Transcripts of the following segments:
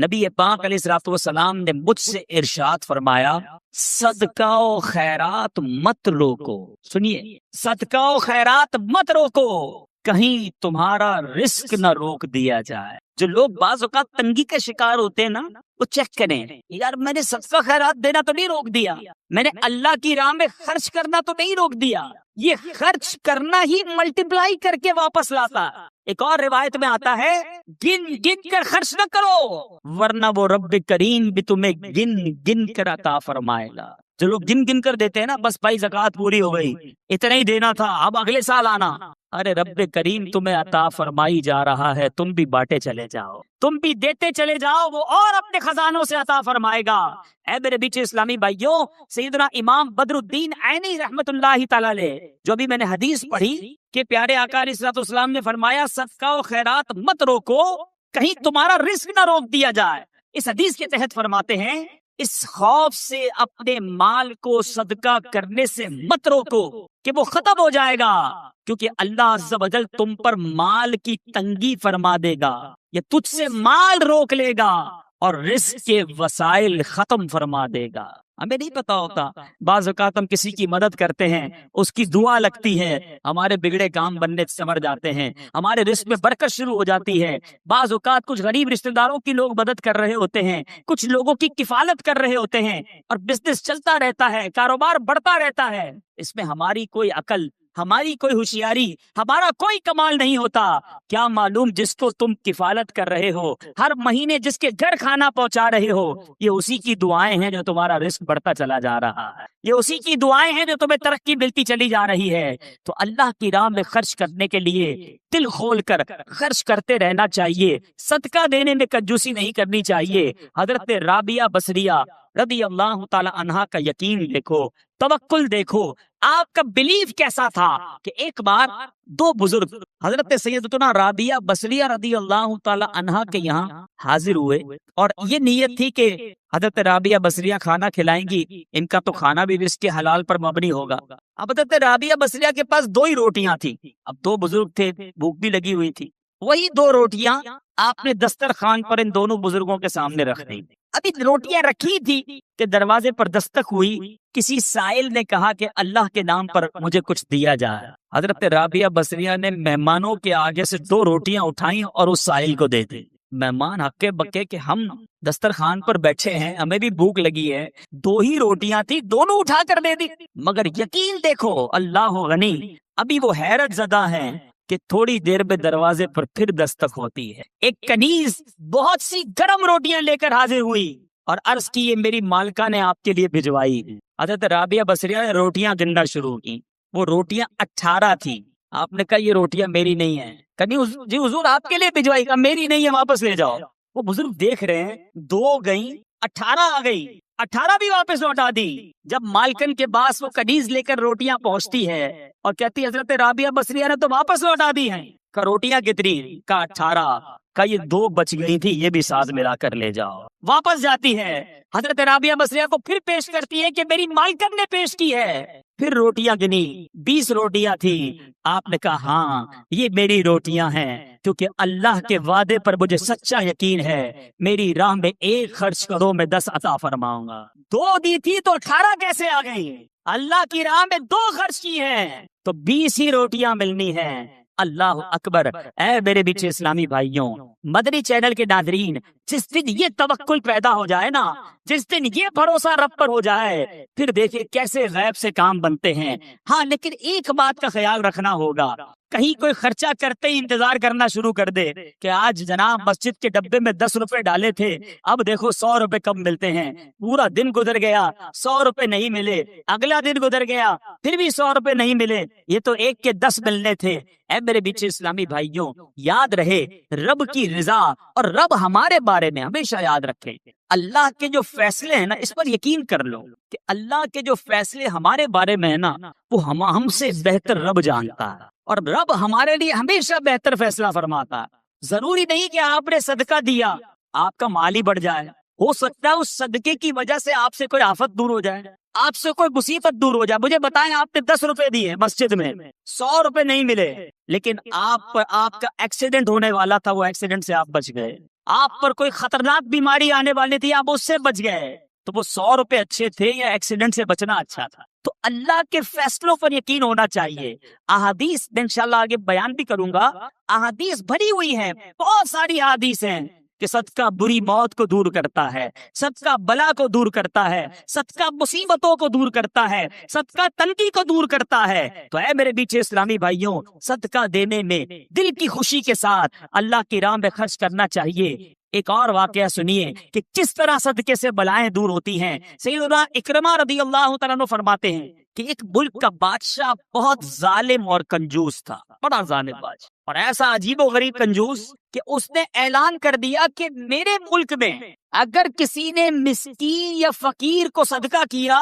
نبی پاک علیہ الصلوۃ والسلام نے مجھ سے ارشاد فرمایا صدقہ و خیرات مت روکو. سنیے، صدقہ و خیرات مت روکو، کہیں تمہارا رزق نہ روک دیا جائے. جو لوگ بعض اوقات تنگی کا شکار ہوتے ہیں نا، وہ چیک کریں، یار میں نے صدقہ خیرات دینا تو نہیں روک دیا، میں نے اللہ کی راہ میں خرچ کرنا تو نہیں روک دیا. یہ خرچ کرنا ہی ملٹیپلائی کر کے واپس لاتا. ایک اور روایت میں آتا ہے گن گن کر خرچ نہ کرو ورنہ وہ رب کریم بھی تمہیں گن گن کر عطا فرمائے گا. جو لوگ گن گن کر دیتے ہیں نا، بس بھائی زکوٰۃ پوری ہو گئی، اتنا ہی دینا تھا، اب اگلے سال آنا. ارے رب کریم تمہیں عطا فرمائی جا رہا ہے، تم بھی بانٹے چلے جاؤ، تم بھی دیتے چلے جاؤ، وہ اور اپنے خزانوں سے عطا فرمائے گا. اے میرے بیچ اسلامی بھائیوں، سیدنا امام بدر الدین عینی رحمت اللہ تعالی علیہ، جو بھی میں نے حدیث پڑھی کہ پیارے آقا علیہ الصلوۃ والسلام نے فرمایا صدقہ و خیرات مت روکو، کہیں تمہارا رزق نہ روک دیا جائے. اس حدیث کے تحت فرماتے ہیں اس خوف سے اپنے مال کو صدقہ کرنے سے مت روکو کہ وہ ختم ہو جائے گا، کیونکہ اللہ عز و جل تم پر مال کی تنگی فرما دے گا، یا تجھ سے مال روک لے گا اور رزق کے وسائل ختم فرما دے گا. ہمیں نہیں پتا ہوتا، بعض اوقات ہم کسی کی مدد کرتے ہیں، اس کی دعا لگتی ہے، ہمارے بگڑے کام بننے سمر جاتے ہیں، ہمارے رزق میں برکت شروع ہو جاتی ہے. بعض اوقات کچھ غریب رشتہ داروں کی لوگ مدد کر رہے ہوتے ہیں، کچھ لوگوں کی کفالت کر رہے ہوتے ہیں، اور بزنس چلتا رہتا ہے، کاروبار بڑھتا رہتا ہے. اس میں ہماری کوئی عقل، ہماری کوئی ہوشیاری، ہمارا کوئی کمال نہیں ہوتا. کیا معلوم جس کو تم کفالت کر رہے ہو، ہر مہینے جس کے گھر کھانا پہنچا رہے ہو، یہ اسی کی دعائیں ہیں جو تمہارا رزق بڑھتا چلا جا رہا ہے، یہ اسی کی دعائیں ہیں جو تمہیں ترقی ملتی چلی جا رہی ہے. تو اللہ کی راہ میں خرچ کرنے کے لیے دل کھول کر خرچ کرتے رہنا چاہیے، صدقہ دینے میں کنجوسی نہیں کرنی چاہیے. حضرت رابعہ بصریہ رضی اللہ تعالی عنہا کا یقین دیکھو، توکل دیکھو، آپ کا بلیف کیسا تھا کہ ایک بار دو بزرگ حضرت سیدتنا رابعہ بصریہ رضی اللہ تعالی عنہا کے یہاں حاضر ہوئے، اور یہ نیت تھی کہ حضرت رابعہ بصریہ کھانا کھلائیں گی، ان کا تو کھانا بھی رزق حلال پر مبنی ہوگا. اب حضرت رابعہ بصریہ کے پاس دو ہی روٹیاں تھی، اب دو بزرگ تھے، بھوک بھی لگی ہوئی تھی. وہی دو روٹیاں آپ نے دسترخوان پر ان دونوں بزرگوں کے سامنے رکھ دی. ابھی روٹیاں رکھی تھی کہ دروازے پر دستک ہوئی، کسی سائل نے کہا کہ اللہ کے نام پر مجھے کچھ دیا جائے. حضرت رابعہ بصریہ نے مہمانوں کے آگے سے دو روٹیاں اٹھائیں اور اس سائل کو دے دی. مہمان ہکے بکے کہ ہم دسترخوان پر بیٹھے ہیں، ہمیں بھی بھوک لگی ہے، دو ہی روٹیاں تھی، دونوں اٹھا کر دے دی. مگر یقین دیکھو، اللہ غنی، ابھی وہ حیرت زدہ ہیں کہ تھوڑی دیر میں دروازے پر پھر دستک ہوتی ہے. ایک کنیز بہت سی گرم روٹیاں لے کر حاضر ہوئی اور عرض کی یہ میری مالکہ نے آپ کے لیے بھجوائی. حضرت رابعہ بصریہ نے روٹیاں گننا شروع کی، وہ روٹیاں 18 تھی. آپ نے کہا یہ روٹیاں میری نہیں ہیں. کنیز جی حضور آپ کے لیے بھجوائی، کہا میری نہیں ہے، واپس لے جاؤ. وہ بزرگ دیکھ رہے ہیں، 2 گئیں، 18 آ گئی، 18 بھی واپس لوٹا دی. جب مالکن کے پاس وہ کنیز لے کر روٹیاں پہنچتی ہے اور کہتی حضرت رابعہ بصریہ نے تو واپس لوٹا دی ہیں. کہ روٹیاں کتنی؟ کا 18. کہ یہ 2 بچ گئی تھی، یہ بھی ساتھ ملا کر لے جاؤ. واپس جاتی ہے، حضرت رابعہ بصریہ کو پھر پیش کرتی ہے کہ میری مالکن نے پیش کی ہے. پھر روٹیاں گنی، 20 روٹیاں تھی. آپ نے کہا ہاں یہ میری روٹیاں ہیں، کیونکہ اللہ کے وعدے پر مجھے سچا یقین ہے، میری راہ میں 1 خرچ کرو میں 10 عطا فرماؤں گا. 2 دی تھی تو 18 کیسے آ گئی؟ اللہ کی راہ میں 2 خرچ کی ہیں تو 20 ہی روٹیاں ملنی ہیں. اللہ اکبر. اے میرے بیچ اسلامی بھائیوں، مدنی چینل کے ناظرین، جس دن یہ توکل پیدا ہو جائے نا، جس دن یہ بھروسہ رب پر ہو جائے، پھر دیکھیں کیسے غیب سے کام بنتے ہیں. ہاں لیکن ایک بات کا خیال رکھنا ہوگا، کہیں کوئی خرچہ کرتے ہی انتظار کرنا شروع کر دے کہ آج جناب مسجد کے ڈبے میں 10 روپے ڈالے تھے، اب دیکھو 100 روپے کم ملتے ہیں. پورا دن گزر گیا، 100 روپے نہیں ملے. اگلا دن گزر گیا، پھر بھی 100 روپے نہیں ملے. یہ تو 1 کے 10 ملنے تھے. اے میرے بیچ اسلامی بھائیوں، یاد رہے رب کی رضا اور رب ہمارے بارے میں ہمیشہ یاد رکھے. اللہ کے جو فیصلے ہیں نا، اس پر یقین کر لو کہ اللہ کے جو فیصلے ہمارے بارے میں ہے نا، وہ ہم سے بہتر رب جانتا ہے، اور رب ہمارے لیے ہمیشہ بہتر فیصلہ فرماتا ہے. ضروری نہیں کہ آپ نے صدقہ دیا آپ کا مال ہی بڑھ جائے. ہو سکتا ہے اس صدقے کی وجہ سے آپ سے کوئی آفت دور ہو جائے، آپ سے کوئی مصیبت دور ہو جائے. مجھے بتائیں، آپ نے 10 روپے دیے مسجد میں، 100 روپے نہیں ملے، لیکن آپ کا ایکسیڈنٹ ہونے والا تھا، وہ ایکسیڈنٹ سے آپ بچ گئے. آپ پر کوئی خطرناک بیماری آنے والی تھی، آپ اس سے بچ گئے، تو وہ 100 روپے اچھے تھے یا ایکسیڈنٹ سے بچنا اچھا تھا؟ تو اللہ کے فیصلوں پر یقین ہونا چاہیے۔ احادیث میں انشاءاللہ آگے بیان بھی کروں گا، احادیث بھری ہوئی ہیں، بہت ساری احادیث ہیں کہ صدقہ بری موت کو دور کرتا ہے، صدقہ بلا کو دور کرتا ہے، صدقہ مصیبتوں کو دور کرتا ہے، صدقہ تنگی کو دور کرتا ہے۔ تو اے میرے بیچے اسلامی بھائیوں، صدقہ دینے میں دل کی خوشی کے ساتھ اللہ کی راہ میں خرچ کرنا چاہیے۔ ایک اور واقعہ سنیے کہ کس طرح صدقے سے بلائیں دور ہوتی ہیں۔ سیدنا اکرمہ رضی اللہ تعالیٰ عنہ فرماتے ہیں کہ ایک ملک کا بادشاہ بہت ظالم اور کنجوس تھا، بڑا ظالم بادشاہ، اور ایسا عجیب و غریب کنجوس کہ اس نے اعلان کر دیا کہ میرے ملک میں اگر کسی نے مسکین یا فقیر کو صدقہ کیا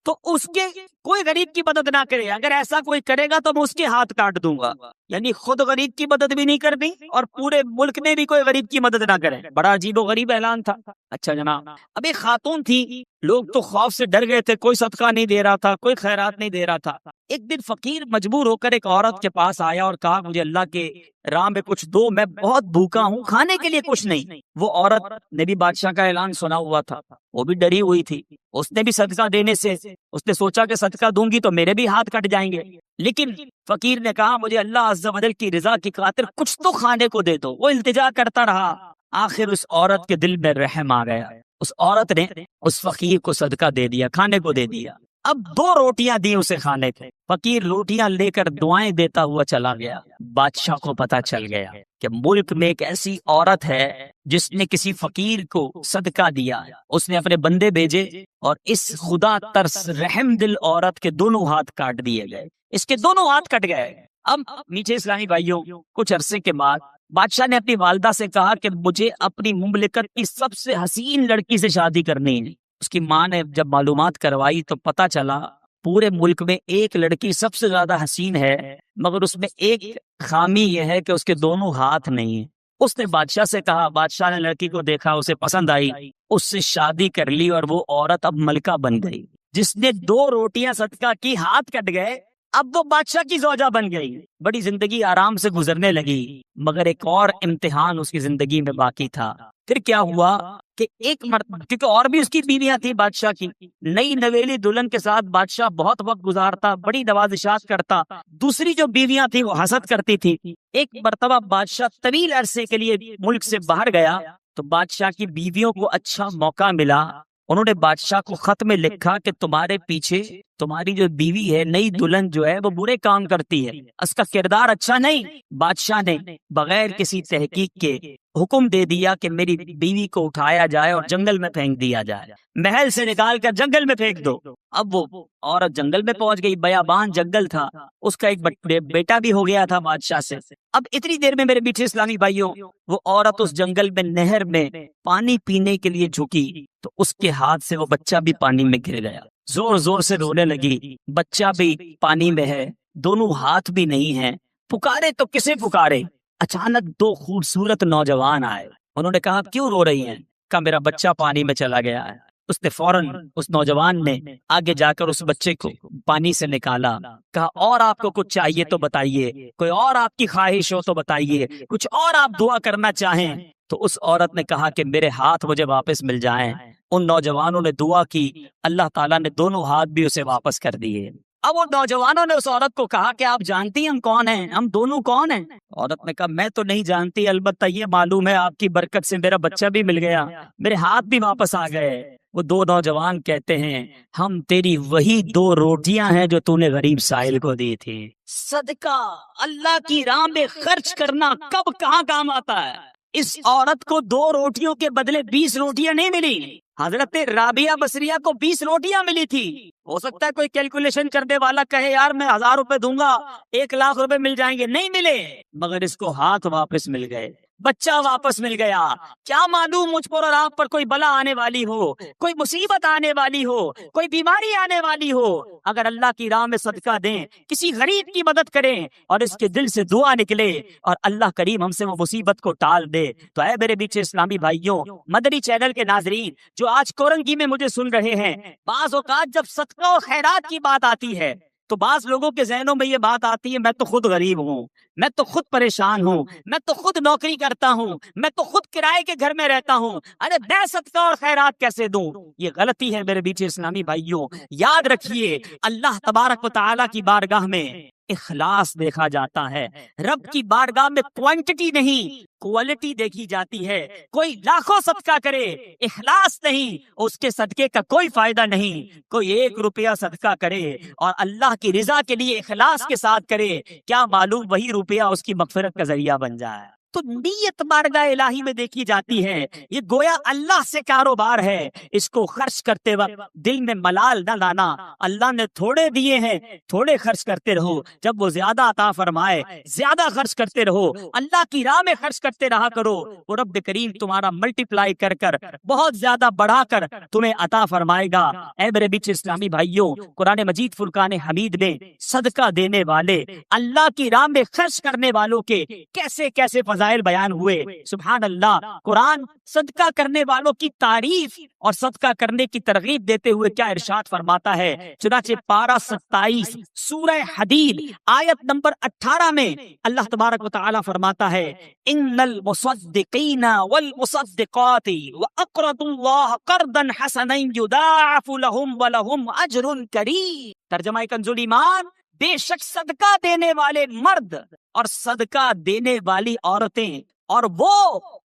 تو اس کے کوئی غریب کی مدد نہ کرے، اگر ایسا کوئی کرے گا تو میں اس کے ہاتھ کاٹ دوں گا۔ یعنی خود غریب کی مدد بھی نہیں کرنی اور پورے ملک میں بھی کوئی غریب کی مدد نہ کرے۔ بڑا عجیب و غریب اعلان تھا۔ اچھا جناب، اب ایک خاتون تھی، لوگ تو خوف سے ڈر گئے تھے، کوئی صدقہ نہیں دے رہا تھا، کوئی خیرات نہیں دے رہا تھا۔ ایک دن فقیر مجبور ہو کر ایک عورت کے پاس آیا اور کہا مجھے اللہ کے راہ میں کچھ دو، میں بہت بھوکا ہوں، کھانے کے لیے کچھ نہیں۔ وہ عورت نے بھی بادشاہ کا اعلان سنا ہوا تھا، وہ بھی ڈری ہوئی تھی، اس نے بھی صدقہ دینے سے اس نے سوچا کہ صدقہ دوں گی تو میرے بھی ہاتھ کٹ جائیں گے، لیکن فقیر نے کہا مجھے اللہ عز و جل کی رضا کی خاطر کچھ تو کھانے کو دے دو۔ وہ التجا کرتا رہا، آخر اس عورت کے دل میں رحم آ گیا، اس عورت نے اس فقیر کو صدقہ دے دیا، کھانے کو دے دیا۔ اب 2 روٹیاں دی اسے کھانے کو، فقیر روٹیاں لے کر دعائیں دیتا ہوا چلا گیا۔ بادشاہ کو پتا چل گیا کہ ملک میں ایک ایسی عورت ہے جس نے کسی فقیر کو صدقہ دیا۔ اس نے اپنے بندے بھیجے اور اس خدا ترس رحم دل عورت کے دونوں ہاتھ کاٹ دیے گئے، اس کے دونوں ہاتھ کٹ گئے۔ اب میٹھے اسلامی بھائیوں، کچھ عرصے کے بعد بادشاہ نے اپنی والدہ سے کہا کہ مجھے اپنی مملکت کی سب سے حسین لڑکی سے شادی کرنی ہے۔ اس کی ماں نے جب معلومات کروائی تو پتا چلا پورے ملک میں ایک لڑکی سب سے زیادہ حسین ہے، مگر اس میں ایک خامی یہ ہے کہ اس کے دونوں ہاتھ نہیں ہیں۔ اس نے بادشاہ سے کہا، بادشاہ نے لڑکی کو دیکھا، اسے پسند آئی، اس سے شادی کر لی اور وہ عورت اب ملکہ بن گئی۔ جس نے 2 روٹیاں صدقہ کی، ہاتھ کٹ گئے، اب وہ بادشاہ کی زوجہ بن گئی، بڑی زندگی آرام سے گزرنے لگی۔ مگر ایک اور امتحان اس کی زندگی میں باقی تھا۔ پھر کیا ہوا کہ ایک مرتبہ، کیونکہ اور بھی اس کی بیویاں تھیں بادشاہ کی، نئی نویلی دلہن کے ساتھ بادشاہ بہت وقت گزارتا، بڑی نوازشات کرتا، دوسری جو بیویاں تھیں وہ حسد کرتی تھی۔ ایک مرتبہ بادشاہ طویل عرصے کے لیے ملک سے باہر گیا تو بادشاہ کی بیویوں کو اچھا موقع ملا، انہوں نے بادشاہ کو خط میں لکھا کہ تمہارے پیچھے تمہاری جو بیوی ہے، نئی دلہن جو ہے، وہ برے کام کرتی ہے، اس کا کردار اچھا نہیں۔ بادشاہ نے بغیر کسی تحقیق کے حکم دے دیا کہ میری بیوی کو اٹھایا جائے اور جنگل میں پھینک دیا جائے، محل سے نکال کر جنگل میں پھینک دو۔ اب وہ عورت جنگل میں پہنچ گئی، بیابان جنگل تھا، اس کا ایک بیٹا بھی ہو گیا تھا بادشاہ سے۔ اب اتنی دیر میں میرے میٹھے اسلامی بھائیوں، وہ عورت اس جنگل میں نہر میں پانی پینے کے لیے جھکی تو اس کے ہاتھ سے وہ بچہ بھی پانی میں گر گیا، زور زور سے رونے لگی، بچہ بھی پانی میں ہے، دونوں ہاتھ بھی نہیں ہیں، پکارے تو کسے پکارے؟ اچانک 2 خوبصورت نوجوان آئے، انہوں نے کہا کیوں رو رہی ہیں؟ کہا میرا بچہ پانی میں چلا گیا ہے۔ اس نے فوراً اس نوجوان نے آگے جا کر اس بچے کو پانی سے نکالا، کہا اور آپ کو کچھ چاہیے تو بتائیے، کوئی اور آپ کی خواہش ہو تو بتائیے، کچھ اور آپ دعا کرنا چاہیں تو اس عورت نے کہا کہ میرے ہاتھ مجھے واپس مل جائیں۔ ان نوجوانوں نے دعا کی، اللہ تعالیٰ نے دونوں ہاتھ بھی اسے واپس کر دیے۔ اب وہ نوجوانوں نے اس عورت کو کہا کہ آپ جانتی ہیں ہم کون ہیں، ہم دونوں کون ہیں؟ عورت نے کہا میں تو نہیں جانتی، البتہ یہ معلوم ہے آپ کی برکت سے میرا بچہ بھی مل گیا، میرے ہاتھ بھی واپس آ گئے۔ وہ 2 نوجوان کہتے ہیں ہم تیری وہی 2 روٹیاں ہیں جو تو نے غریب سائل کو دی تھی۔ صدقہ اللہ کی راہ میں خرچ کرنا کب کہاں کام آتا ہے۔ اس عورت کو 2 روٹیوں کے بدلے 20 روٹیاں نہیں ملی، حضرت رابعہ بصریہ کو 20 روٹیاں ملی تھی۔ ہو سکتا ہے کوئی کیلکولیشن کرنے والا کہے یار میں 1000 روپے دوں گا 1 لاکھ روپے مل جائیں گے، نہیں ملے، مگر اس کو ہاتھ واپس مل گئے، بچہ واپس مل گیا۔ کیا معلوم مجھ پر اور آپ پر کوئی بلا آنے والی ہو، کوئی مصیبت آنے والی ہو، کوئی بیماری آنے والی ہو، اگر اللہ کی راہ میں صدقہ دیں، کسی غریب کی مدد کریں اور اس کے دل سے دعا نکلے اور اللہ کریم ہم سے وہ مصیبت کو ٹال دے تو اے میرے بیچے اسلامی بھائیوں، مدنی چینل کے ناظرین جو آج کورنگی میں مجھے سن رہے ہیں، بعض اوقات جب صدقہ و خیرات کی بات آتی ہے تو بعض لوگوں کے ذہنوں میں یہ بات آتی ہے میں تو خود غریب ہوں، میں تو خود پریشان ہوں، میں تو خود نوکری کرتا ہوں، میں تو خود کرائے کے گھر میں رہتا ہوں، ارے میں صدقہ اور خیرات کیسے دوں؟ یہ غلطی ہے میرے بیچ اسلامی بھائیوں۔ یاد رکھیے اللہ تبارک و تعالیٰ کی بارگاہ میں اخلاص دیکھا جاتا ہے، رب کی بارگاہ میں کوانٹٹی نہیں کوالٹی دیکھی جاتی ہے۔ کوئی لاکھوں صدقہ کرے اخلاص نہیں، اس کے صدقے کا کوئی فائدہ نہیں۔ کوئی 1 روپیہ صدقہ کرے اور اللہ کی رضا کے لیے اخلاص کے ساتھ کرے، کیا معلوم وہی روپیہ اس کی مغفرت کا ذریعہ بن جائے۔ تو نیت بارگاہ الہی میں دیکھی جاتی ہے۔ یہ گویا اللہ سے کاروبار ہے، اس کو خرچ کرتے وقت دل میں ملال نہ لانا، اللہ نے تھوڑے دیے ہیں تھوڑے خرچ کرتے رہو، جب وہ زیادہ عطا فرمائے زیادہ خرچ کرتے رہو، اللہ کی راہ میں خرچ کرتے رہا کرو، وہ رب کریم تمہارا ملٹیپلائی کر کر بہت زیادہ بڑھا کر تمہیں عطا فرمائے گا۔ اے میرے بیچ اسلامی بھائیوں، قرآن مجید فرقان حمید میں صدقہ دینے والے، اللہ کی راہ میں خرچ کرنے والوں کے کیسے کیسے فضائل بیان ہوئے، سبحان اللہ۔ قرآن صدقہ کرنے والوں کی تعریف اور صدقہ کرنے کی ترغیب دیتے ہوئے کیا ارشاد فرماتا ہے؟ چنانچہ پارہ 27 سورہ حدید آیت نمبر 18 میں اللہ تبارک و تعالی فرماتا ہے ان المصدقین والمصدقات واقرضوا اللہ قرضا حسنا یضاعف لهم ولهم اجر کریم۔ ترجمہ کنز ایمان، بے شک صدقہ دینے والے مرد اور صدقہ دینے والی عورتیں اور وہ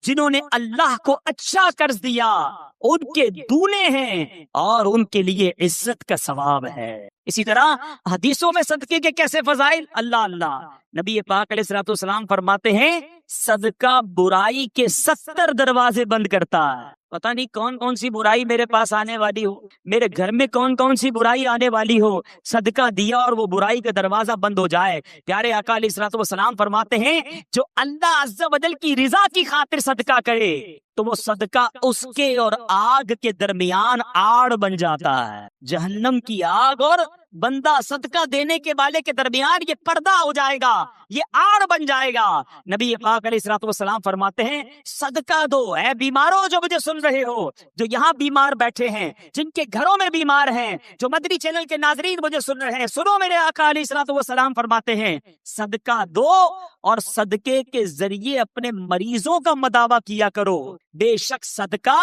جنہوں نے اللہ کو اچھا قرض دیا ان کے دونے ہیں اور ان کے لیے عزت کا ثواب ہے۔ اسی طرح حدیثوں میں صدقے کے کیسے فضائل، اللہ اللہ، نبی پاک علیہ الصلوۃ والسلام فرماتے ہیں صدقہ برائی کے 70 دروازے بند کرتا ہے۔ پتہ نہیں کون کون سی برائی میرے پاس آنے والی ہو، میرے گھر میں کون کون سی برائی آنے والی ہو، صدقہ دیا اور وہ برائی کا دروازہ بند ہو جائے۔ پیارے آقا علیہ الصلوۃ والسلام فرماتے ہیں جو اللہ عز و جل کی رضا کی خاطر صدقہ کرے تو وہ صدقہ اس کے اور آگ کے درمیان آڑ بن جاتا ہے۔ جہنم کی آگ اور بندہ صدقہ دینے کے والے کے درمیان یہ پردہ ہو جائے گا، یہ آڑ بن جائے گا۔ نبی پاک علیہ الصلوۃ والسلام فرماتے ہیں صدقہ دو، اے بیماروں جو مجھے سن رہے ہو، جو یہاں بیمار بیٹھے ہیں، جن کے گھروں میں بیمار ہیں، جو مدنی چینل کے ناظرین مجھے سن رہے ہیں، سنو میرے آقا علیہ الصلوۃ والسلام فرماتے ہیں صدقہ دو اور صدقے کے ذریعے اپنے مریضوں کا مداوع کیا کرو، بے شک صدقہ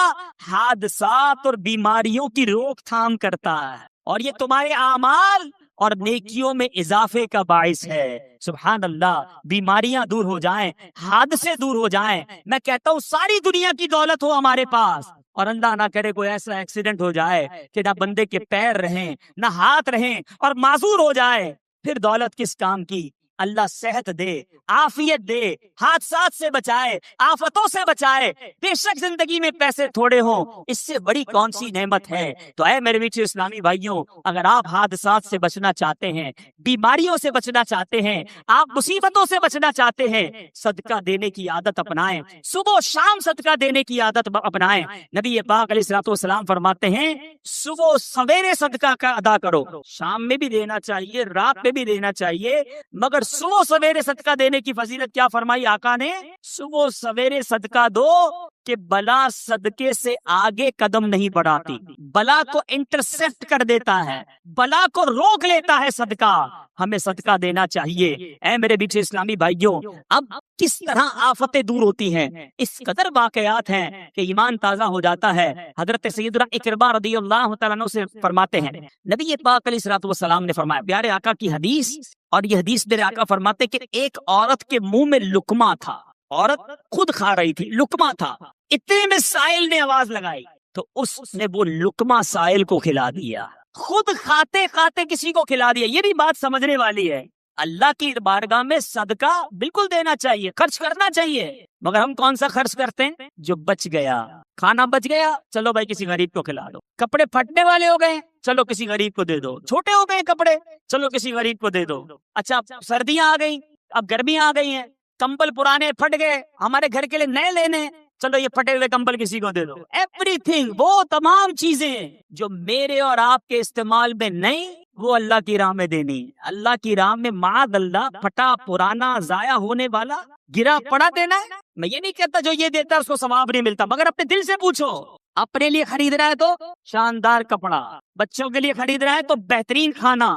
حادثات اور بیماریوں کی روک تھام کرتا ہے اور یہ تمہارے اعمال اور نیکیوں میں اضافے کا باعث ہے۔ سبحان اللہ، بیماریاں دور ہو جائیں، حادثے دور ہو جائیں، میں کہتا ہوں ساری دنیا کی دولت ہو ہمارے پاس اور اللہ نہ کرے کوئی ایسا ایکسیڈنٹ ہو جائے کہ نہ بندے کے پیر رہیں نہ ہاتھ رہیں اور معذور ہو جائے، پھر دولت کس کام کی؟ اللہ صحت دے، عافیت دے، حادثات سے بچائے، آفتوں سے بچائے۔ بے شک زندگی میں پیسے تھوڑے ہوں، اس سے بڑی کون سی نعمت ہے؟ تو اے میرے میٹھے اسلامی بھائیوں، اگر آپ حادثات سے بچنا چاہتے ہیں، بیماریوں سے بچنا چاہتے ہیں، آپ مصیبتوں سے بچنا چاہتے ہیں، صدقہ دینے کی عادت اپنائیں، صبح و شام صدقہ دینے کی عادت اپنائیں۔ نبی پاک علیہ الصلوۃ والسلام فرماتے ہیں صبح سویرے صدقہ کا ادا کرو، شام میں بھی دینا چاہیے، رات میں بھی دینا چاہیے، مگر صبح سویرے صدقہ دینے کی فضیلت کیا فرمائی آقا نے؟ صبح سویرے صدقہ دو کہ بلا صدقے سے آگے قدم نہیں بڑھاتی، بلا کو انٹرسپٹ کر دیتا ہے، بلا کو روک لیتا ہے صدقہ۔ ہمیں صدقہ دینا چاہیے۔ اے میرے بیچ اسلامی بھائیوں، اب کس طرح آفتیں دور ہوتی ہیں، اس قدر واقعات ہیں کہ ایمان تازہ ہو جاتا ہے۔ حضرت سیدنا اکرمہ رضی اللہ تعالیٰ عنہ سے فرماتے ہیں نبی پاک علیہ الصلوۃ والسلام نے فرمایا، پیارے آقا کی حدیث، اور یہ حدیث میرے آقا فرماتے کہ ایک عورت کے منہ میں لقمہ تھا، عورت خود کھا رہی تھی، لقمہ تھا، اتنے میں سائل نے آواز لگائی تو اس نے وہ لقمہ سائل کو کھلا دیا، خود کھاتے کھاتے کسی کو کھلا دیا۔ یہ بھی بات سمجھنے والی ہے، اللہ کی بارگاہ میں صدقہ بالکل دینا چاہیے، خرچ کرنا چاہیے، مگر ہم کون سا خرچ کرتے ہیں؟ جو بچ گیا، کھانا بچ گیا، چلو بھائی کسی غریب کو کھلا دو، کپڑے پھٹنے والے ہو گئے، چلو کسی غریب کو دے دو، چھوٹے ہو گئے کپڑے، چلو کسی غریب کو دے دو۔ اچھا سردیاں آ گئی، اب گرمیاں آ گئی ہیں، کمبل پرانے پھٹ گئے، ہمارے گھر کے لیے نئے لینے، چلو یہ پھٹے ہوئے کمبل کسی کو دے دو۔ ایوری تھنگ، وہ تمام چیزیں جو میرے اور آپ کے استعمال میں نہیں، وہ اللہ کی راہ میں دینی۔ اللہ کی راہ میں معاذ اللہ پھٹا پرانا ضائع ہونے والا گرا پڑا دینا ہے۔ میں یہ نہیں کہتا جو یہ دیتا ہے اس کو ثواب نہیں ملتا، مگر اپنے دل سے پوچھو، اپنے لیے خرید رہا ہے تو شاندار کپڑا، بچوں کے لیے خرید رہا ہے تو بہترین کھانا،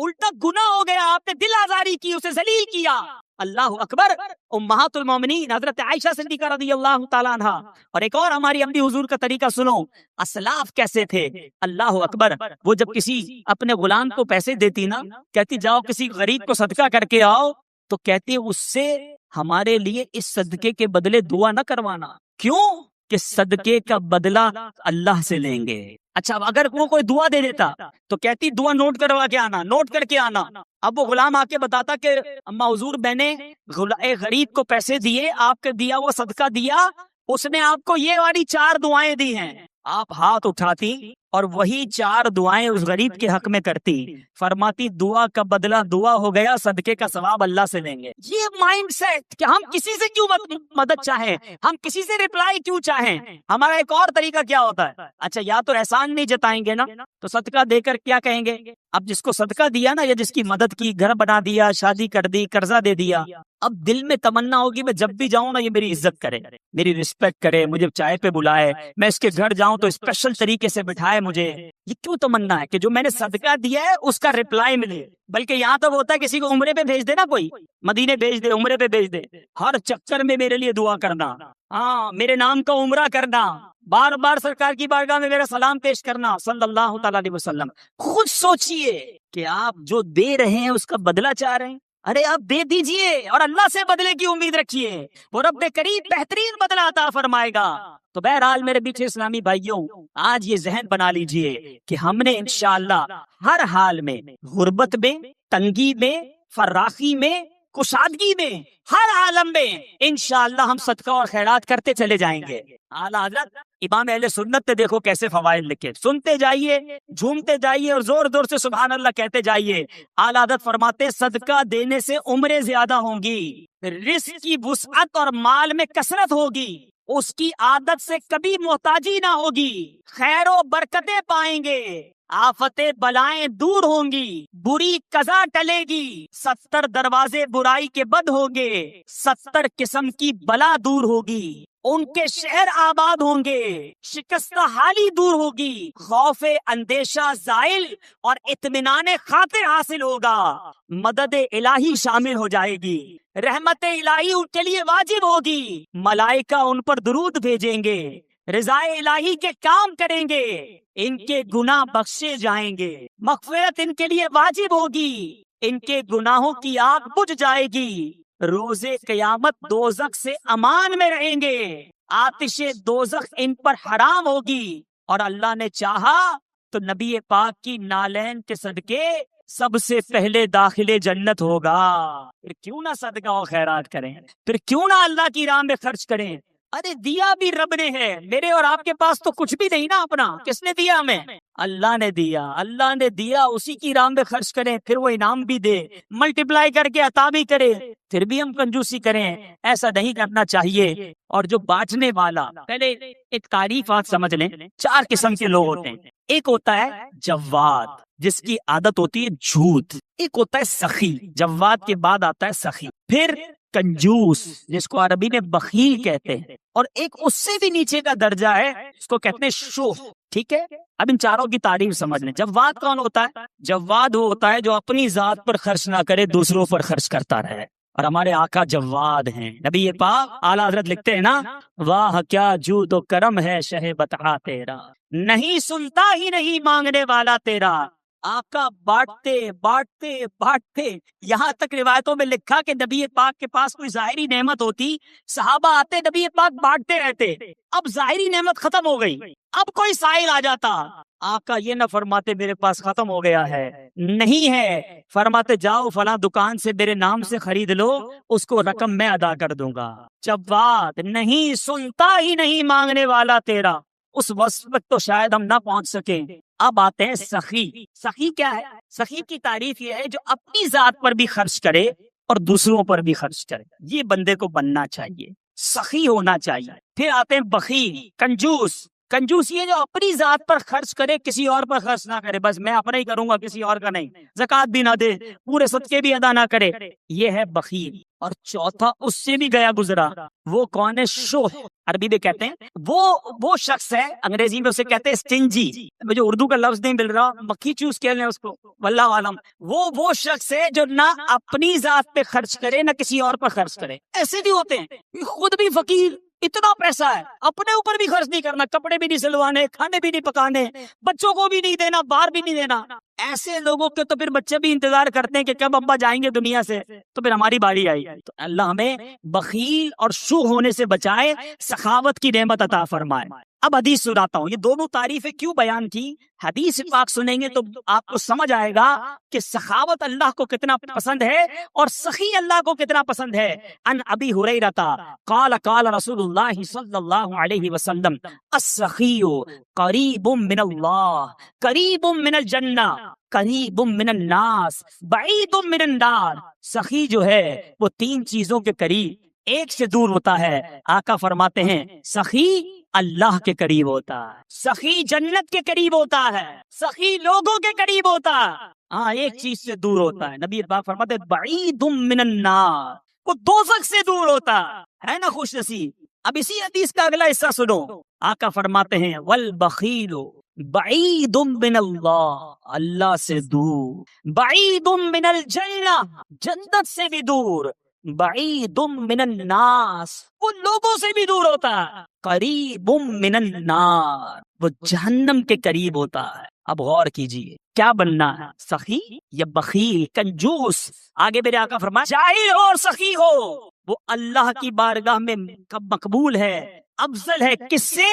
الٹا گناہ ہو گیا، آپ نے دل آزاری کی، اسے ذلیل کیا۔ اللہ اکبر۔ امہات المومنین حضرت عائشہ صدیقہ رضی اللہ تعالیٰ عنہ، اور ایک اور ہماری امی حضور کا طریقہ سنو، اسلاف کیسے تھے۔ اللہ اکبر۔ وہ جب کسی اپنے غلام کو پیسے دیتی نا، کہتی جاؤ کسی غریب کو صدقہ کر کے آؤ، تو کہتی اس سے ہمارے لیے اس صدقے کے بدلے دعا نہ کروانا۔ کیوں؟ کہ صدقے کا بدلہ اللہ سے لیں گے۔ اچھا اگر وہ کوئی دعا دے دیتا تو کہتی دعا نوٹ کروا کے آنا، نوٹ کر کے آنا۔ اب وہ غلام آ کے بتاتا کہ اما حضور میں نے غریب کو پیسے دیے، آپ کے دیا وہ صدقہ دیا، اس نے آپ کو یہ والی 4 دعائیں دی ہیں۔ آپ ہاتھ اٹھاتی اور وہی 4 دعائیں اس غریب کے حق میں کرتی، فرماتی دعا کا بدلہ دعا ہو گیا، صدقے کا ثواب اللہ سے لیں گے۔ یہ مائنڈ سیٹ کہ ہم کسی سے کیوں مدد چاہیں، ہم کسی سے ریپلائی کیوں چاہیں۔ ہمارا ایک اور طریقہ کیا ہوتا ہے، اچھا یا تو احسان نہیں جتائیں گے نا، تو صدقہ دے کر کیا کہیں گے؟ اب جس کو صدقہ دیا نا، یا جس کی مدد کی، گھر بنا دیا، شادی کر دی، قرضہ دے دیا، اب دل میں تمنا ہوگی میں جب بھی جاؤں نا یہ میری عزت کرے، میری رسپیکٹ کرے، مجھے چائے پہ بلائے، میں اس کے گھر جاؤں تو اسپیشل طریقے سے بٹھائے مجھے۔ یہ کیوں تمنا ہے کہ جو میں نے صدقہ دیا ہے اس کا ریپلائی ملے؟ بلکہ یہاں تک ہوتا ہے کسی کو عمرے پہ بھیج دے نا، کوئی مدینے بھیج دے، عمرے پہ بھیج دے، ہر چکر میں میرے لیے دعا کرنا، ہاں میرے نام کا عمرہ کرنا، بار بار سرکار کی بارگاہ میں میرا سلام پیش کرنا صلی اللہ تعالیٰ علیہ وسلم۔ خود سوچئے کہ آپ جو دے رہے ہیں اس کا بدلہ چاہ رہے ہیں۔ ارے آپ دے دیجئے اور اللہ سے بدلے کی امید رکھیے، وہ رب کریم بہترین بدلہ عطا فرمائے گا۔ تو بہرحال میرے پیچھے اسلامی بھائیوں، آج یہ ذہن بنا لیجئے کہ ہم نے انشاءاللہ ہر حال میں، غربت میں، تنگی میں، فراخی میں، کشادگی میں، ہر عالم میں انشاءاللہ ہم صدقہ اور خیرات کرتے چلے جائیں گے۔ اعلیٰ حضرت امام اہل سنت نے دیکھو کیسے فوائد لکھے، سنتے جائیے، جھومتے جائیے اور زور زور سے سبحان اللہ کہتے جائیے۔ اعلیٰ حضرت فرماتے صدقہ دینے سے عمریں زیادہ ہوں گی، رزق کی وسعت اور مال میں کثرت ہوگی، اس کی عادت سے کبھی محتاجی نہ ہوگی، خیر و برکتیں پائیں گے، آفتیں بلائیں دور ہوں گی، بری قضا ٹلے گی، 70 دروازے برائی کے بند ہوں گے، 70 قسم کی بلا دور ہوگی، ان کے شہر آباد ہوں گے، شکستہ حالی دور ہوگی، خوف اندیشہ زائل اور اطمینان خاطر حاصل ہوگا، مدد الہی شامل ہو جائے گی، رحمت الہی ان کے لیے واجب ہوگی، ملائکہ ان پر درود بھیجیں گے، رضا الہی کے کام کریں گے، ان کے گناہ بخشے جائیں گے، مغفرت ان کے لیے واجب ہوگی، ان کے گناہوں کی آگ بجھ جائے گی، روز قیامت دوزخ سے امان میں رہیں گے، آتش دوزخ ان پر حرام ہوگی، اور اللہ نے چاہا تو نبی پاک کی نالین کے صدقے سب سے پہلے داخل جنت ہوگا۔ پھر کیوں نہ صدقہ و خیرات کریں، پھر کیوں نہ اللہ کی راہ میں خرچ کریں۔ ارے دیا بھی رب نے ہے، میرے اور آپ کے پاس تو کچھ بھی نہیں نا اپنا، کس نے دیا ہمیں؟ اللہ نے دیا، اللہ نے دیا، اسی کی راہ میں خرچ کریں، پھر وہ انعام بھی دے، ملٹیپلائی کر کے عطا بھی کرے، پھر بھی ہم کنجوسی کریں، ایسا نہیں کرنا چاہیے۔ اور جو بانٹنے والا، پہلے ایک تعریف آپ سمجھ لیں، 4 قسم کے لوگ ہوتے ہیں۔ ایک ہوتا ہے جواد، جس کی عادت ہوتی ہے جھوٹ، ایک ہوتا ہے سخی، جواد کے بعد آتا ہے سخی، پھر کنجوس جس کو عربی میں بخیل کہتے ہیں، اور ایک اس سے بھی نیچے کا درجہ ہے اس کو کہتے ہیں شوخ۔ ٹھیک ہے، اب ان چاروں کی تعریف سمجھ لیں۔ جواد کون ہوتا ہے؟ جواد وہ ہوتا ہے جو اپنی ذات پر خرچ نہ کرے، دوسروں پر خرچ کرتا رہے، اور ہمارے آقا جواد ہیں۔ نبی پاک اعلیٰ حضرت لکھتے ہیں نا، واہ کیا جود و کرم ہے شہ بتا تیرا، نہیں سنتا ہی نہیں مانگنے والا تیرا۔ آقا بانٹتے بانٹتے بانٹتے، یہاں تک روایتوں میں لکھا کہ نبی پاک کے پاس کوئی ظاہری نعمت ہوتی، صحابہ آتے، نبی پاک بانٹتے رہتے، اب ظاہری نعمت ختم ہو گئی، اب کوئی سائل آ جاتا، آقا یہ نہ فرماتے میرے پاس ختم ہو گیا ہے، نہیں ہے، فرماتے جاؤ فلاں دکان سے میرے نام سے خرید لو، اس کو رقم میں ادا کر دوں گا۔ جواد، نہیں سنتا ہی نہیں مانگنے والا تیرا، اس وصف تک تو شاید ہم نہ پہنچ سکیں۔ اب آتے ہیں سخی۔ سخی کیا ہے؟ سخی کی تعریف یہ ہے جو اپنی ذات پر بھی خرچ کرے اور دوسروں پر بھی خرچ کرے، یہ بندے کو بننا چاہیے، سخی ہونا چاہیے۔ پھر آتے ہیں بخیل، کنجوس۔ کنجوس یہ جو اپنی ذات پر خرچ کرے، کسی اور پر خرچ نہ کرے، بس میں اپنا ہی کروں گا، کسی اور کا نہیں، زکوٰۃ بھی نہ دے، پورے صدقے بھی ادا نہ کرے، یہ ہے بخیل۔ اور چوتھا اس سے بھی گیا گزرا، وہ کون ہے؟ شح، عربی میں کہتے ہیں وہ شخص ہے، انگریزی میں اسے کہتے ہیں اسٹنجی، مجھے اردو کا لفظ نہیں مل رہا، مکھی چوز کہہ لیں اس کو، واللہ عالم۔ وہ شخص ہے جو نہ اپنی ذات پہ خرچ کرے نہ کسی اور پر خرچ کرے۔ ایسے بھی ہوتے ہیں، خود بھی فقیر، اتنا پیسہ ہے، اپنے اوپر بھی خرچ نہیں کرنا، کپڑے بھی نہیں سلوانے، کھانے بھی نہیں پکانے، بچوں کو بھی نہیں دینا، باہر بھی نہیں دینا۔ ایسے لوگوں کے تو پھر بچے بھی انتظار کرتے ہیں کہ کب ابا جائیں گے دنیا سے تو پھر ہماری باری آئی۔ تو اللہ ہمیں بخیل اور شح ہونے سے بچائے، سخاوت کی نعمت عطا فرمائے۔ اب حدیث سناتا ہوں، یہ دونوں تعریفیں کیوں بیان کی، حدیث پاک سنیں گے تو آپ کو سمجھ آئے گا کہ سخاوت اللہ کو کتنا پسند ہے اور سخی اللہ کو کتنا پسند ہے۔ ان ابی ہریرہ قال قال رسول اللہ صلی اللہ علیہ وسلم السخی قریب من اللہ، قریب من الجنہ، قریب من الناس، بعید من النار۔ سخی جو ہے وہ تین چیزوں کے قریب، ایک سے دور ہوتا ہے۔ آقا فرماتے ہیں سخی اللہ کے قریب ہوتا ہے، سخی جنت کے قریب ہوتا ہے، سخی لوگوں کے قریب ہوتا ہے، ہاں ایک چیز سے دور ہوتا ہے۔ نبی پاک فرماتے ہیں بعید من النار، وہ دوزخ سے دور ہوتا ہے نا خوش نصیب۔ اب اسی حدیث کا اگلا حصہ سنو، آقا فرماتے ہیں والبخیل بعید من اللہ، اللہ سے دور، بعید من الجنہ، جنت سے بھی دور، بعید من الناس، وہ لوگوں سے بھی دور ہوتا ہے، قریب من النار، وہ جہنم کے قریب ہوتا ہے۔ اب غور کیجئے کیا بننا ہے، سخی یا بخیل، کنجوس؟ آگے میرے آقا فرمائے جاہل ہو اور سخی ہو، وہ اللہ کی بارگاہ میں مقبول ہے، افضل ہے، کس سے؟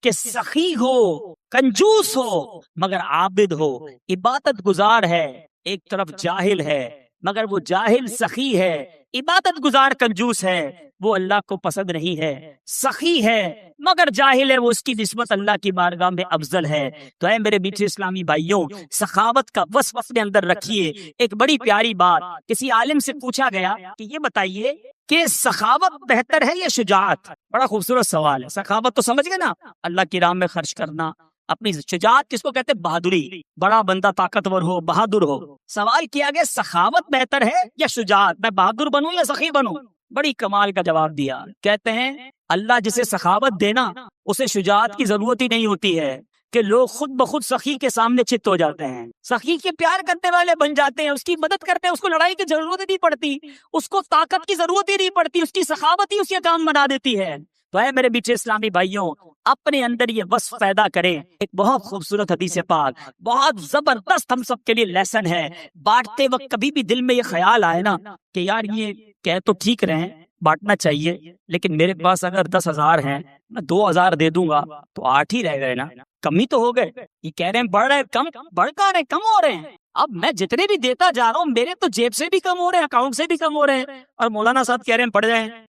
کہ سخی ہو، کنجوس ہو مگر عابد ہو، عبادت گزار ہے، ایک طرف جاہل ہے مگر وہ جاہل سخی ہے، عبادت گزار کنجوس ہے، وہ اللہ کو پسند نہیں ہے، سخی ہے مگر جاہل ہے، وہ اس کی نسبت اللہ کی بارگاہ میں افضل ہے۔ تو اے میرے میٹھے اسلامی بھائیوں، سخاوت کا وصف اپنے اندر رکھیے۔ ایک بڑی پیاری بات، کسی عالم سے پوچھا گیا کہ یہ بتائیے کہ سخاوت بہتر ہے یا شجاعت؟ بڑا خوبصورت سوال ہے۔ سخاوت تو سمجھ گئے نا، اللہ کی راہ میں خرچ کرنا، اپنی شجاعت کس کو کہتے ہیں؟ بہادری، بڑا بندہ طاقتور ہو، بہادر ہو۔ سوال کیا گیا سخاوت بہتر ہے یا شجاعت، میں بہادر بنوں یا سخی بنوں؟ بڑی کمال کا جواب دیا، کہتے ہیں اللہ جسے سخاوت دینا اسے شجاعت کی ضرورت ہی نہیں ہوتی ہے، کہ لوگ خود بخود سخی کے سامنے چت ہو جاتے ہیں، سخی کے پیار کرنے والے بن جاتے ہیں، اس کی مدد کرتے ہیں، اس کو لڑائی کی ضرورت ہی نہیں پڑتی، اس کو طاقت کی ضرورت ہی نہیں پڑتی، اس کی سخاوت ہی اس کے کام بنا دیتی ہے۔ تو اے میرے بیچے اسلامی بھائیوں، اپنے اندر یہ وصف پیدا کریں۔ ایک بہت خوبصورت حدیث پاک، بہت زبردست ہم سب کے لیے لیسن ہے۔ بانٹتے وقت کبھی بھی دل میں یہ خیال آئے نا کہ یار یہ کہہ تو ٹھیک رہے، بانٹنا چاہیے، لیکن میرے پاس اگر 10,000 ہیں، میں 2,000 دے دوں گا تو 8 ہی رہ گئے نا، کم ہی تو ہو گئے۔ یہ کہہ رہے ہیں بڑھ رہے، کم بڑھ کر رہے، کم ہو رہے ہیں۔ اب میں جتنے بھی دیتا جا رہا ہوں، میرے تو جیب سے بھی کم ہو رہے ہیں، اکاؤنٹ سے بھی کم ہو رہے ہیں، اور مولانا صاحب کہہ رہے ہیں بڑھ رہے ہیں۔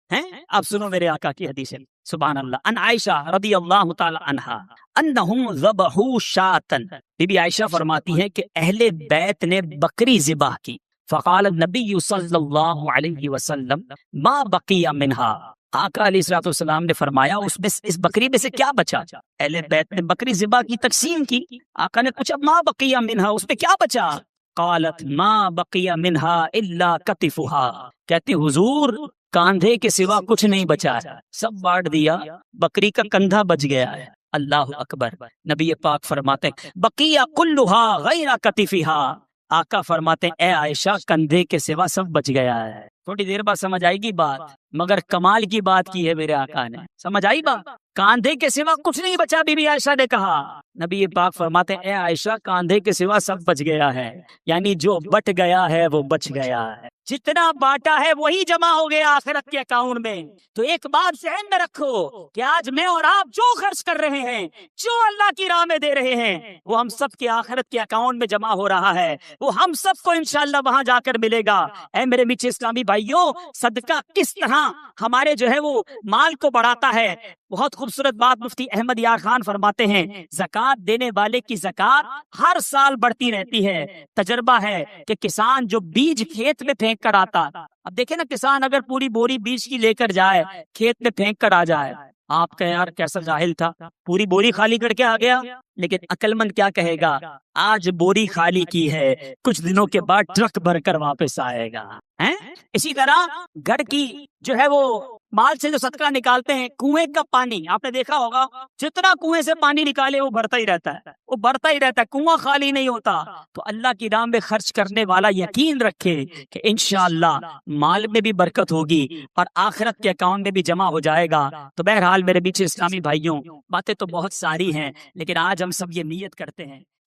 اب سنو میرے آقا کی حدیث ہے، سبحان اللہ۔ ان عائشہ رضی اللہ تعالی عنہا انہم ذبحوا شاۃ، بی بی عائشہ فرماتی ہیں کہ اہل بیت نے بکری ذبح کی، فقال النبی صلی اللہ علیہ وسلم ما بقی منہا، آقا علیہ الصلوۃ والسلام نے فرمایا اس بکری میں سے کیا بچا؟ اہل بیت نے بکری ذبح کی، تقسیم کی، آقا نے پوچھا ما بقی منہا، اس پہ کیا بچا؟ قالت ما بقی منہا الا کتفھا، کہتی حضور کاندھے کے سوا کچھ نہیں بچا ہے، سب بانٹ دیا، بکری کا کندھا بچ گیا ہے۔ اللہ اکبر۔ نبی پاک فرماتے ہیں بقیہ کلھا غیر کتفھا، آقا فرماتے ہیں اے عائشہ کندھے کے سوا سب بچ گیا ہے۔ تھوڑی دیر بعد سمجھ آئے گی بات، مگر کمال کی بات کی ہے میرے آقا نے، سمجھ آئی بات؟ کاندھے کے سوا کچھ نہیں بچا، بی بی عائشہ نے کہا۔ نبی پاک فرماتے ہیں اے عائشہ کاندھے کے سوا سب بچ گیا ہے، یعنی جو بٹ گیا ہے وہ بچ گیا ہے، جتنا بانٹا ہے وہی جمع ہو گیا آخرت کے اکاؤنٹ میں۔ تو ایک بات ذہن میں رکھو کہ آج میں اور آپ جو خرچ کر رہے ہیں، جو اللہ کی راہ میں دے رہے ہیں، وہ ہم سب کے آخرت کے اکاؤنٹ میں جمع ہو رہا ہے، وہ ہم سب کو انشاءاللہ وہاں جا کر ملے گا۔ اے میرے میٹھے اسلامی بھائیوں، صدقہ کس طرح ہمارے جو ہے وہ مال کو بڑھاتا ہے، بہت خوبصورت بات مفتی احمد یار خان فرماتے ہیں زکوٰۃ دینے والے کی زکوٰۃ ہر سال بڑھتی رہتی ہے۔ تجربہ ہے کہ کسان جو بیج کھیت میں پھینک کر آتا، اب دیکھیں نا، کسان اگر پوری بوری بیج کی لے کر جائے، کھیت میں پھینک کر آ جائے، آپ کا یار کیسا جاہل تھا، پوری بوری خالی کر کے آ گیا. لیکن عقل مند کیا کہے گا، آج بوری خالی کی ہے، کچھ دنوں کے بعد ٹرک بھر کر واپس آئے گا. اسی طرح گھر کی جو ہے وہ مال سے جو صدقہ نکالتے ہیں، کنویں کا پانی آپ نے دیکھا ہوگا، جتنا کنویں سے پانی نکالے وہ بڑھتا ہی رہتا ہے، وہ بڑھتا ہی رہتا ہے، کنواں خالی نہیں ہوتا. تو اللہ کی راہ میں خرچ کرنے والا یقین رکھے کہ انشاءاللہ مال میں بھی برکت ہوگی اور آخرت کے اکاؤنٹ میں بھی جمع ہو جائے گا. تو بہرحال میرے بیچ اسلامی بھائیوں، باتیں تو بہت ساری ہیں، لیکن آج ہم سب یہ نیت کرتے ہیں